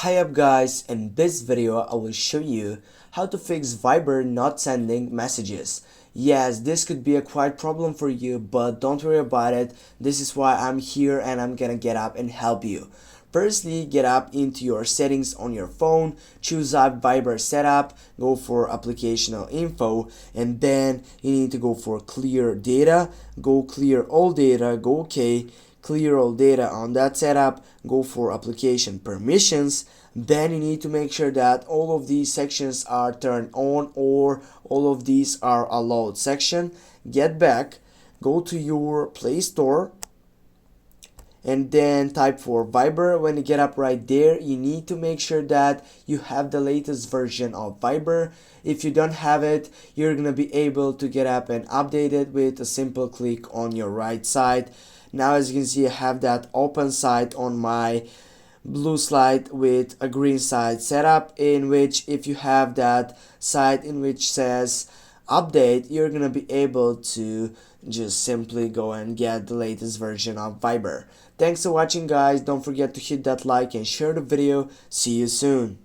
Hi up guys, in this video I will show you how to fix Viber not sending messages. Yes, this could be a quite problem for you, but don't worry about it. This is why I'm here and I'm gonna get up and help you. Firstly, get up into your settings on your phone, choose up Viber setup, go for applicational info, and then you need to go for clear data, go clear all data, go OK, clear all data on that setup, go for application permissions. Then you need to make sure that all of these sections are turned on or all of these are allowed section. Get back, go to your Play Store, and then type for Viber. When you get up right there, you need to make sure that you have the latest version of Viber. If you don't have it, you're gonna be able to get up and update it with a simple click on your right side. Now as you can see, I have that open site on my blue slide with a green side setup, in which if you have that side in which says update, you're gonna be able to just simply go and get the latest version of Viber. Thanks for watching guys, don't forget to hit that like and share the video. See you soon.